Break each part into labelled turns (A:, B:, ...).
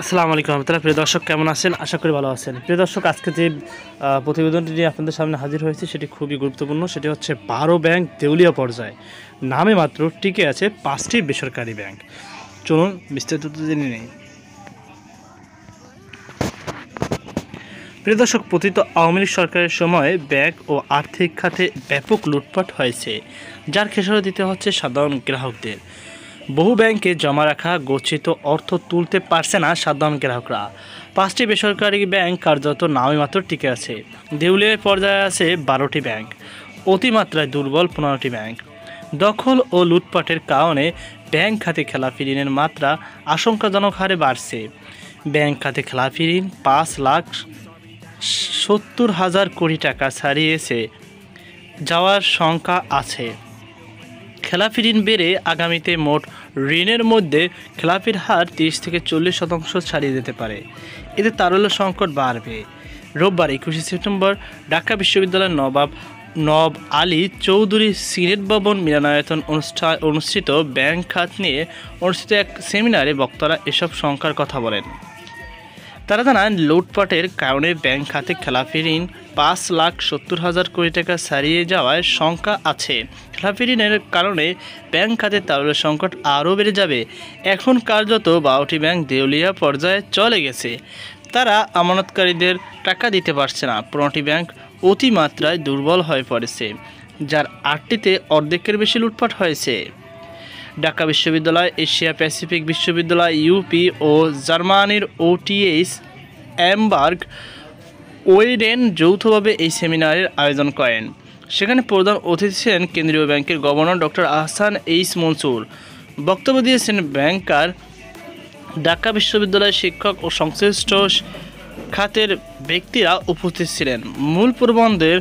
A: আসসালামু আলাইকুম রহমতুল্লাহ। প্রিয় দর্শক, কেমন আছেন? আশা করি ভালো আছেন। প্রিয় দর্শক, আজকে যে প্রতিবেদনটি নিয়ে আপনাদের সামনে হাজির হয়েছে সেটি খুবই গুরুত্বপূর্ণ। সেটি হচ্ছে 12 ব্যাংক দেউলিয়া পর্যায়ে, নামে মাত্র টিকে আছে 5টি বেসরকারি ব্যাংক। চলুন বিস্তারিত জেনে নেই। প্রিয় দর্শক, পতিত আওয়ামী লীগ সরকারের সময় ব্যাংক ও আর্থিক খাতে ব্যাপক লুটপাট হয়েছে, যার খেসারত দিতে হচ্ছে সাধারণ গ্রাহকদের। বহু ব্যাংকে জমা রাখা গচ্ছিত অর্থ তুলতে পারছে না সাধারণ গ্রাহকরা। 5টি বেসরকারি ব্যাংক কার্যত নামে মাত্র টিকে আছে। দেউলিয়ার পর্যায়ে আছে 12টি ব্যাংক, অতিমাত্রায় দুর্বল 15টি ব্যাংক। দখল ও লুটপাটের কারণে ব্যাংক খাতে খেলাপি ঋণের মাত্রা আশঙ্কাজনক হারে বাড়ছে। ব্যাংক খাতে খেলাপি ঋণ 5,70,000 কোটি টাকা ছাড়িয়েছে যাওয়ার শঙ্কা আছে। খেলাপি ঋণ বেড়ে আগামীতে মোট ঋণের মধ্যে খেলাপির হার 30 থেকে 40% ছাড়িয়ে যেতে পারে। এতে তারল্য সংকট বাড়বে। রোববার 21 সেপ্টেম্বর ঢাকা বিশ্ববিদ্যালয়ের নব আলী চৌধুরী সিনেট ভবন মিলনায়তন অনুষ্ঠিত ব্যাংক খাত নিয়ে অনুষ্ঠিত এক সেমিনারে বক্তারা এসব শঙ্কার কথা বলেন। তারা জানান, লুটপাটের কারণে ব্যাংক খাতে খেলাপি ঋণ 5,70,000 কোটি টাকা ছাড়িয়ে যাওয়ায় শঙ্কা আছে। খেলাপি ঋণের কারণে ব্যাংক খাতে তারল্য সংকট আরও বেড়ে যাবে। এখন কার্যত 12টি ব্যাংক দেউলিয়া পর্যায়ে চলে গেছে। তারা আমানতকারীদের টাকা দিতে পারছে না। 15টি ব্যাংক অতিমাত্রায় দুর্বল হয়ে পড়েছে, যার 8টিতে অর্ধেকের বেশি লুটপাট হয়েছে। ঢাকা বিশ্ববিদ্যালয়, এশিয়া প্যাসিফিক বিশ্ববিদ্যালয়, ইউপি ও জার্মানির ওটিএইচ এমবার্গ ওয়েডেন যৌথভাবে এই সেমিনারের আয়োজন করেন। সেখানে প্রধান অতিথি ছিলেন কেন্দ্রীয় ব্যাংকের governor doctor Ahsan H Mansur. বক্তব্য দিয়েছেন ব্যাংকার, ঢাকা বিশ্ববিদ্যালয়ের শিক্ষক ও সংশ্লিষ্ট খাতের ব্যক্তিরা উপস্থিত ছিলেন। মূল প্রবন্ধের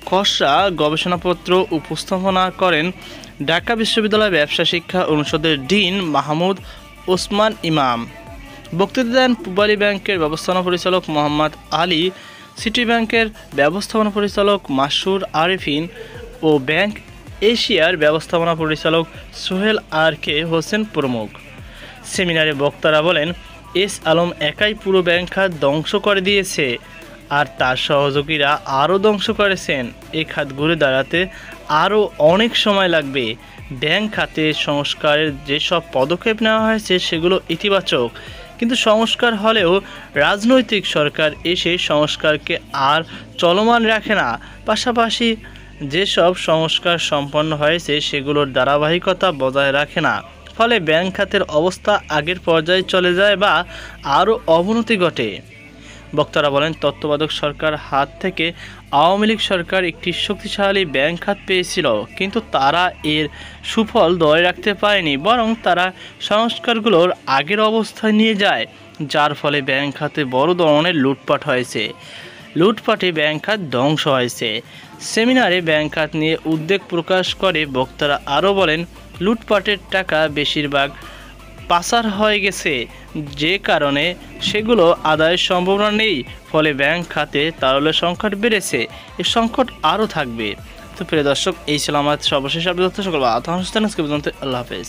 A: খসড়া গবেষণাপত্র উপস্থাপনা করেন ঢাকা বিশ্ববিদ্যালয় ব্যবসা শিক্ষা অনুষদের ডিন মাহমুদ ওসমান ইমাম। বক্তৃতা দেন পূবালী ব্যাংকের ব্যবস্থাপনা পরিচালক মোহাম্মদ আলী, সিটি ব্যাংকের ব্যবস্থাপনা পরিচালক মাসুর আরেফিন ও ব্যাংক এশিয়ার ব্যবস্থাপনা পরিচালক সোহেল আর কে হোসেন প্রমুখ। সেমিনারে বক্তারা বলেন, এস আলম একাই পুরো ব্যাংক খাত ধ্বংস করে দিয়েছে, আর তার সহযোগীরা আরও ধ্বংস করেছেন। এই খাত ঘুরে দাঁড়াতে আরও অনেক সময় লাগবে। ব্যাংক খাতে সংস্কারের যেসব পদক্ষেপ নেওয়া হয়েছে সেগুলো ইতিবাচক, কিন্তু সংস্কার হলেও রাজনৈতিক সরকার এসে সংস্কারকে আর চলমান রাখে না। পাশাপাশি যেসব সংস্কার সম্পন্ন হয়েছে সেগুলোর ধারাবাহিকতা বজায় রাখে না। ফলে ব্যাংক খাতের অবস্থা আগের পর্যায়ে চলে যায় বা আরও অবনতি ঘটে। বক্তারা বলেন, তত্ত্বাবধায়ক সরকার হাত থেকে আওয়ামী লীগ সরকার একটি শক্তিশালী ব্যাংক খাত পেয়েছিল, কিন্তু তারা এর সুফল ধরে রাখতে পারেনি, বরং তারা সংস্কারগুলোর আগের অবস্থায় নিয়ে যায়, যার ফলে ব্যাংক খাতে বড় ধরনের লুটপাট হয়েছে। লুটপাটে ব্যাংক খাত ধ্বংস হয়েছে। সেমিনারে ব্যাংক খাত নিয়ে উদ্বেগ প্রকাশ করে বক্তারা আরও বলেন, লুটপাটের টাকা বেশিরভাগ পাচার হয়ে গেছে, যে কারণে সেগুলো আদায়ের সম্ভাবনা নেই। ফলে ব্যাংক খাতে তারল্য সংকট বেড়েছে। এই সংকট আরও থাকবে। তো প্রিয় দর্শক, এই ছিল আমার সর্বশেষ আপডেট। সকল আল্লাহ হাফেজ।